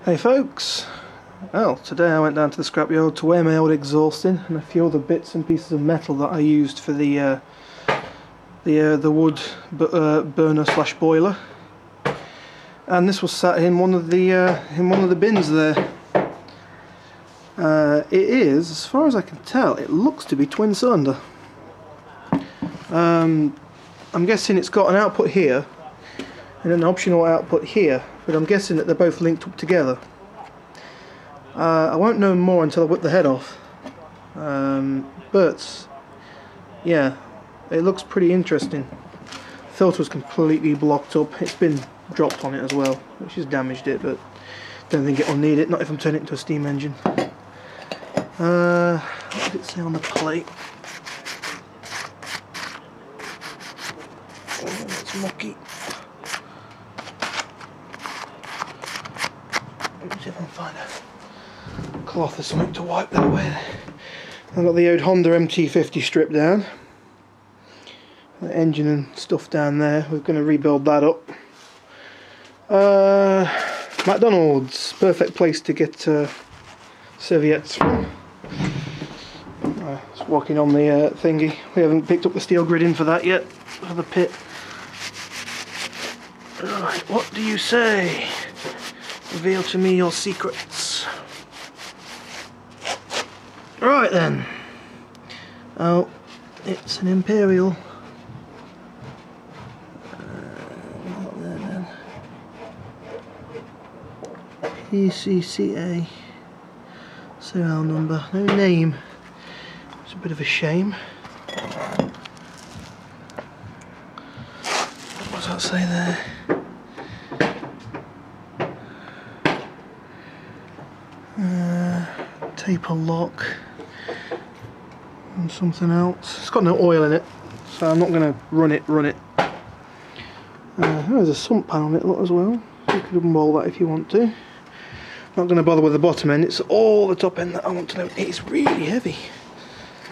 Hey folks, well today I went down to the scrapyard to weigh my old exhaust in and a few other bits and pieces of metal that I used for the wood burner slash boiler, and this was sat in one of the bins there. It is, as far as I can tell, it looks to be twin cylinder. I'm guessing it's got an output here and an optional output here, but I'm guessing that they're both linked up together. I won't know more until I whip the head off, but yeah, it looks pretty interesting. Filter's completely blocked up. It's been dropped on it as well, which has damaged it, but don't think it'll need it, not if I'm turning it into a steam engine. What did it say on the plate? Oh, it's mucky. Let me see if I can find a cloth or something to wipe that away. I've got the old Honda MT50 stripped down. The engine and stuff down there. We're going to rebuild that up. McDonald's, perfect place to get serviettes from. Just walking on the thingy. We haven't picked up the steel gridding for that yet, for the pit. Right, what do you say? Reveal to me your secrets. Right then. Oh, it's an Imperial. Not there then. PCCA. Serial number. No name. It's a bit of a shame. What does that say there? Taper lock and something else. It's got no oil in it, so I'm not going to run it. There's a sump pan on it as well. You could unbolt that if you want to. Not going to bother with the bottom end. It's all the top end that I want to know. It's really heavy.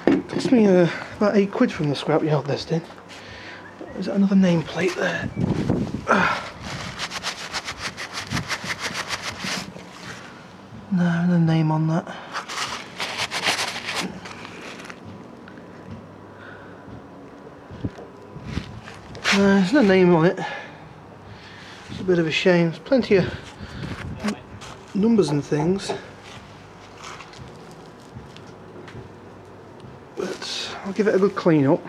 It cost me about £8 from the scrapyard. This did. Is that another nameplate there? No, no name on that. No, there's no name on it. It's a bit of a shame. There's plenty of numbers and things, but I'll give it a good clean up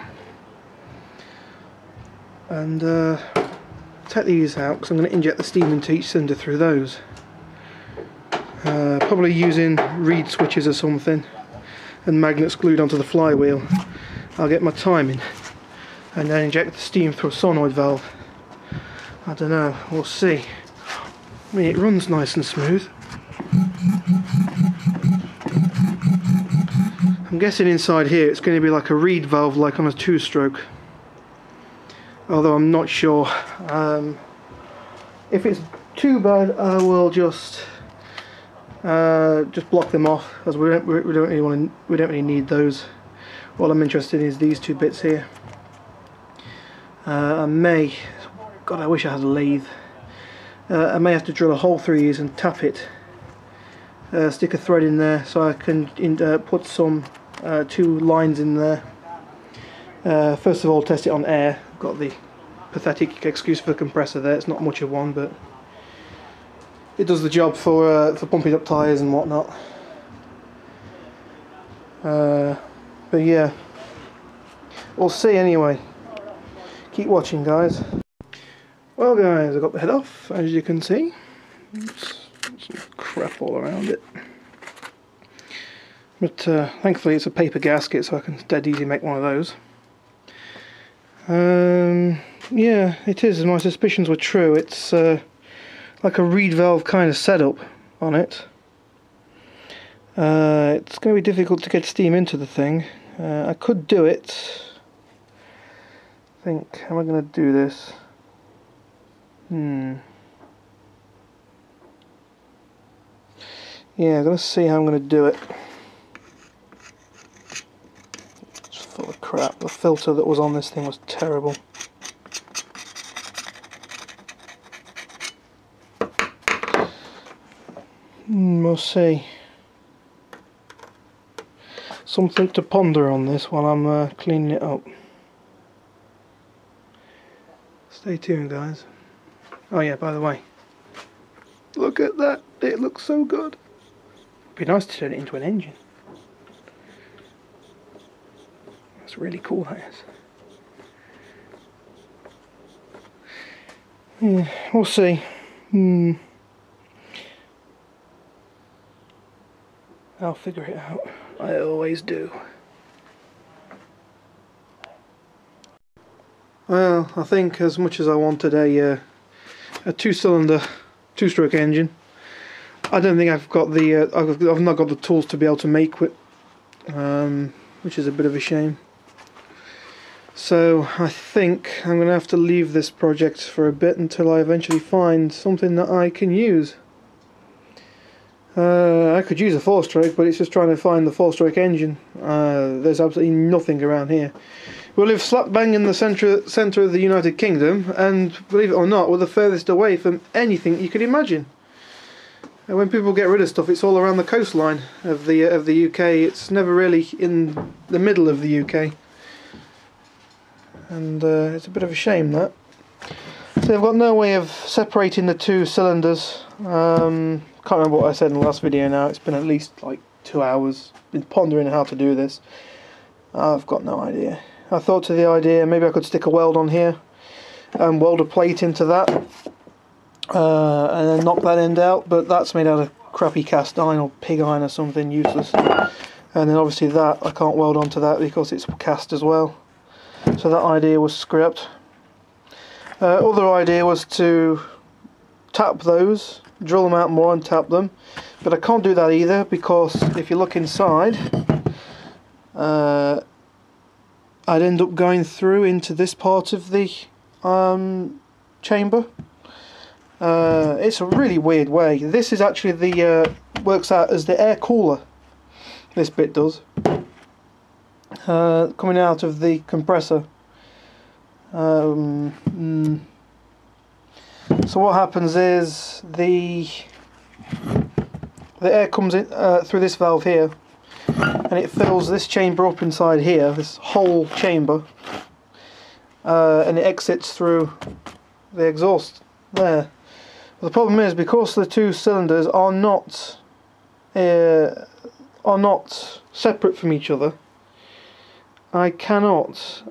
and take these out because I'm going to inject the steam into each cylinder through those. Probably using reed switches or something and magnets glued onto the flywheel. I'll get my timing and then inject the steam through a solenoid valve. I don't know, we'll see. I mean, it runs nice and smooth. I'm guessing inside here it's going to be like a reed valve, like on a two-stroke, although I'm not sure. If it's too bad, I will just block them off, as we don't really need those. All I'm interested in is these two bits here. I wish I had a lathe. I may have to drill a hole through these and tap it. Stick a thread in there so I can put some two lines in there. First of all, test it on air. I've got the pathetic excuse for the compressor there. It's not much of one, but it does the job for pumping up tyres and whatnot. But yeah, we'll see anyway. Keep watching, guys. Well, guys, I got the head off, as you can see. Oops, some crap all around it. But thankfully it's a paper gasket, so I can dead easy make one of those. Yeah, it is, my suspicions were true. It's like a reed valve kind of setup on it. It's going to be difficult to get steam into the thing. I could do it. I think, how am I going to do this? Yeah, I'm going to see how I'm going to do it. It's full of crap. The filter that was on this thing was terrible. We'll see. Something to ponder on this while I'm cleaning it up. Stay tuned, guys. Oh yeah, by the way, look at that, it looks so good. It'd be nice to turn it into an engine. That's really cool, that is. Yeah, we'll see. I'll figure it out. I always do. Well, I think as much as I wanted a two-cylinder, two-stroke engine, I don't think I've got the I've not got the tools to be able to make it, which is a bit of a shame. So I think I'm going to have to leave this project for a bit until I eventually find something that I can use. I could use a four-stroke, but it's just trying to find the four-stroke engine. There's absolutely nothing around here. We live slap bang in the centre of the United Kingdom, and believe it or not, we're the furthest away from anything you could imagine. And when people get rid of stuff, it's all around the coastline of the UK. It's never really in the middle of the UK, and it's a bit of a shame that. So I've got no way of separating the two cylinders. Can't remember what I said in the last video now. It's been at least like 2 hours. Been pondering how to do this. I've got no idea. I thought to the idea maybe I could stick a weld on here and weld a plate into that, and then knock that end out, but that's made out of crappy cast iron or pig iron or something useless. And then obviously that I can't weld onto that because it's cast as well. So that idea was scrapped. Other idea was to tap those, drill them out more and tap them, but I can't do that either because if you look inside, I'd end up going through into this part of the chamber. It's a really weird way. This is actually the works out as the air cooler. This bit does, coming out of the compressor. So what happens is the air comes in through this valve here, and it fills this chamber up inside here, this whole chamber, and it exits through the exhaust there. But the problem is, because the two cylinders are not separate from each other, I cannot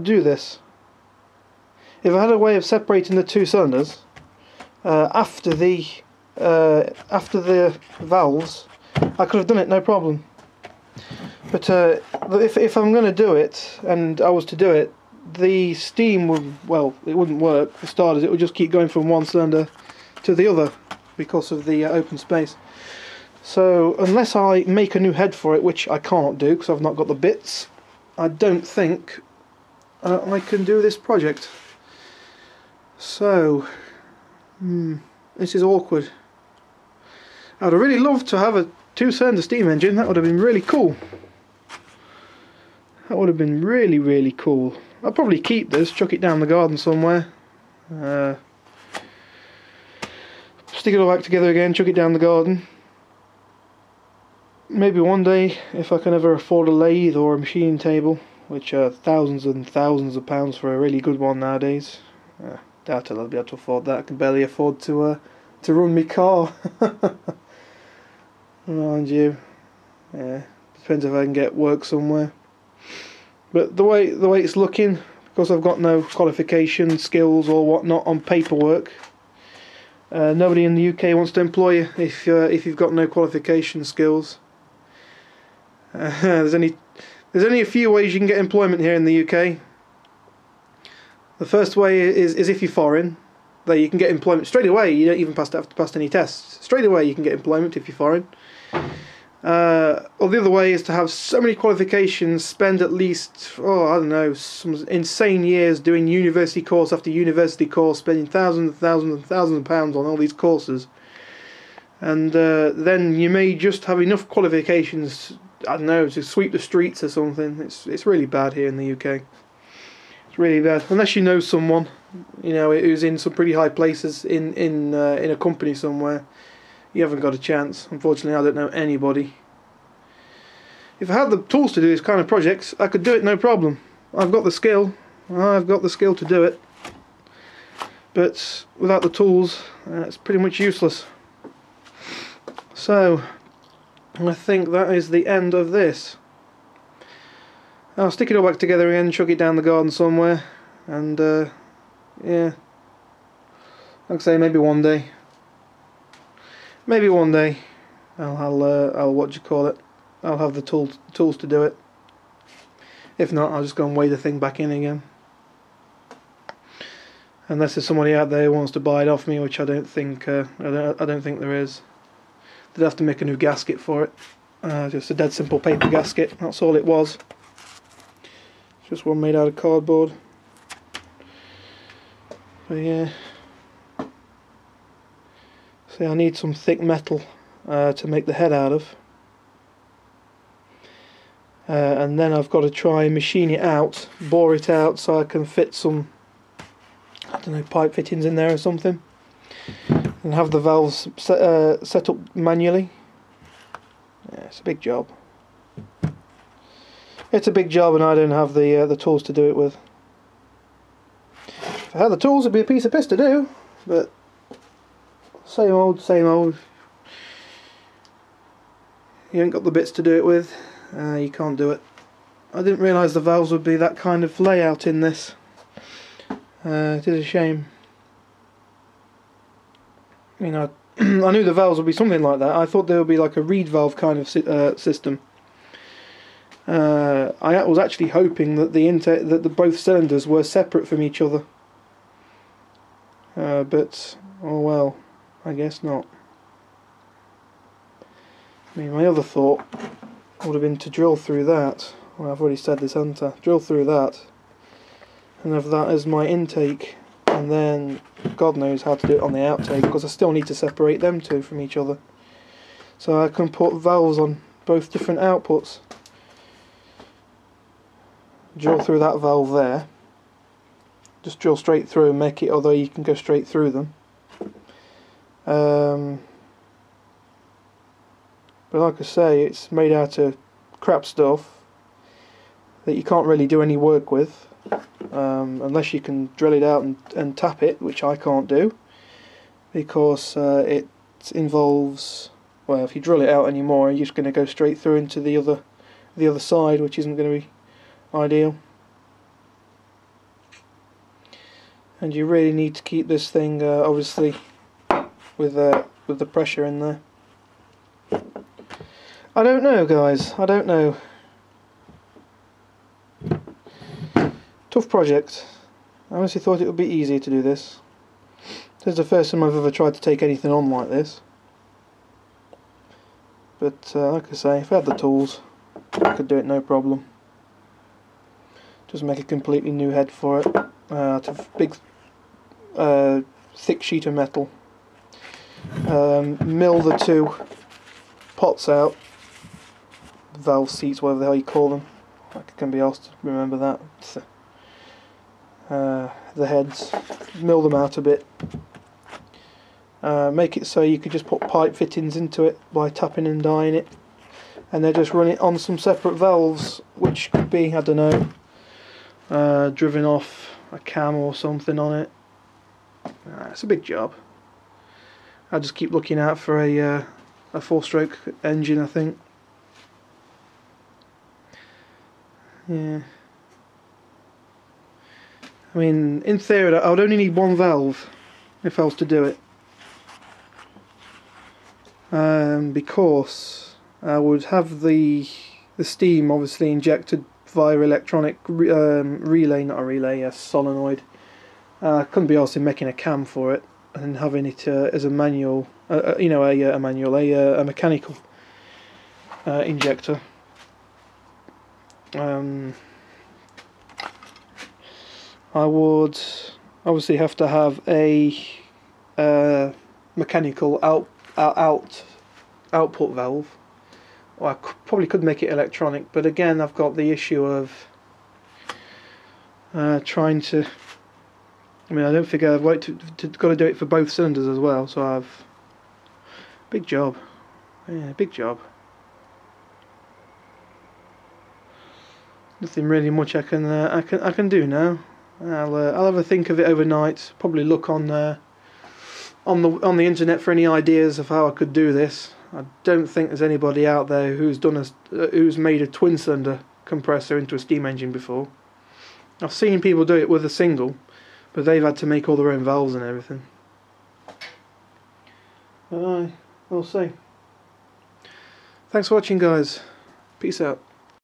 do this. If I had a way of separating the two cylinders after the valves, I could have done it no problem. But if I'm going to do it, and I was to do it, the steam would, well, it wouldn't work for starters. It would just keep going from one cylinder to the other because of the open space. So unless I make a new head for it, which I can't do because I've not got the bits, I don't think I can do this project. So this is awkward. I'd have really loved to have a two-cylinder steam engine. That would have been really cool. That would have been really, really cool. I'll probably keep this, chuck it down the garden somewhere. Stick it all back together again, chuck it down the garden. Maybe one day, if I can ever afford a lathe or a machine table, which are thousands and thousands of pounds for a really good one nowadays. Doubt I'll be able to afford that. I can barely afford to run my car. Mind you, yeah, depends if I can get work somewhere. But the way it's looking, because I've got no qualification, skills or whatnot on paperwork, nobody in the UK wants to employ you if you've got no qualification skills. There's only a few ways you can get employment here in the UK. The first way is if you're foreign. There you can get employment straight away. You don't even have to pass any tests. Straight away you can get employment if you're foreign. Or the other way is to have so many qualifications, spend at least, I don't know, some insane years doing university course after university course, spending thousands and thousands and thousands of pounds on all these courses. And then you may just have enough qualifications, I don't know, to sweep the streets or something. It's really bad here in the UK. It's really bad. Unless you know someone, you know, who's in some pretty high places in a company somewhere. you haven't got a chance. Unfortunately, I don't know anybody. If I had the tools to do this kind of projects, I could do it no problem. I've got the skill. I've got the skill to do it. But without the tools, it's pretty much useless. So, I think that is the end of this. I'll stick it all back together again, chuck it down the garden somewhere, and yeah, like I say, maybe one day. Maybe one day, I'll what do you call it? I'll have the tools to do it. If not, I'll just go and weigh the thing back in again. Unless there's somebody out there who wants to buy it off me, which I don't think I don't think there is. They'd have to make a new gasket for it. Just a dead simple paper gasket. That's all it was. Just one made out of cardboard. But yeah. See, I need some thick metal to make the head out of. And then I've got to try and machine it out, bore it out so I can fit some, I don't know, pipe fittings in there or something, and have the valves set up manually. Yeah, it's a big job. It's a big job, and I don't have the tools to do it with. If I had the tools, it'd be a piece of piss to do, but same old, same old. You ain't got the bits to do it with. You can't do it. I didn't realise the valves would be that kind of layout in this. It is a shame. I mean, I knew the valves would be something like that. I thought there would be like a reed valve kind of system. I was actually hoping that the both cylinders were separate from each other. But oh well, I guess not. I mean, my other thought would have been to drill through that. Well, I've already said this, haven't I? Drill through that and have that as my intake, and then God knows how to do it on the outtake, because I still need to separate them two from each other, so I can put valves on both different outputs. Drill through that valve there, just drill straight through and make it, although you can go straight through them. But like I say, it's made out of crap stuff that you can't really do any work with, unless you can drill it out and tap it, which I can't do, because it involves, well, if you drill it out anymore, you're just going to go straight through into the other side, which isn't going to be ideal. And you really need to keep this thing obviously with the pressure in there. I don't know, guys, I don't know. Tough project. I honestly thought it would be easier to do this. This is the first time I've ever tried to take anything on like this. But like I say, if I had the tools, I could do it no problem. Just make a completely new head for it out of big thick sheet of metal. Mill the two pots out, valve seats, whatever the hell you call them. I can be asked to remember that. The heads, mill them out a bit. Make it so you could just put pipe fittings into it by tapping and dyeing it, and then just run it on some separate valves, which could be, I don't know, driven off a cam or something on it. It's a big job. I just keep looking out for a 4-stroke engine, I think. Yeah. I mean, in theory, I would only need one valve if I was to do it. Because I would have the steam obviously injected via electronic relay, not a relay, a solenoid. Couldn't be asked in making a cam for it and having it as a manual, you know, a mechanical injector. I would obviously have to have a mechanical output valve. Or I probably could make it electronic, but again I've got the issue of trying to. I mean, I don't think I've got to do it for both cylinders as well, so Big job. Yeah, big job. Nothing really much I can do now. I'll have a think of it overnight. Probably look on the internet for any ideas of how I could do this. I don't think there's anybody out there who's made a twin cylinder compressor into a steam engine before. I've seen people do it with a single, but they've had to make all their own valves and everything. We'll see. Thanks for watching, guys. Peace out.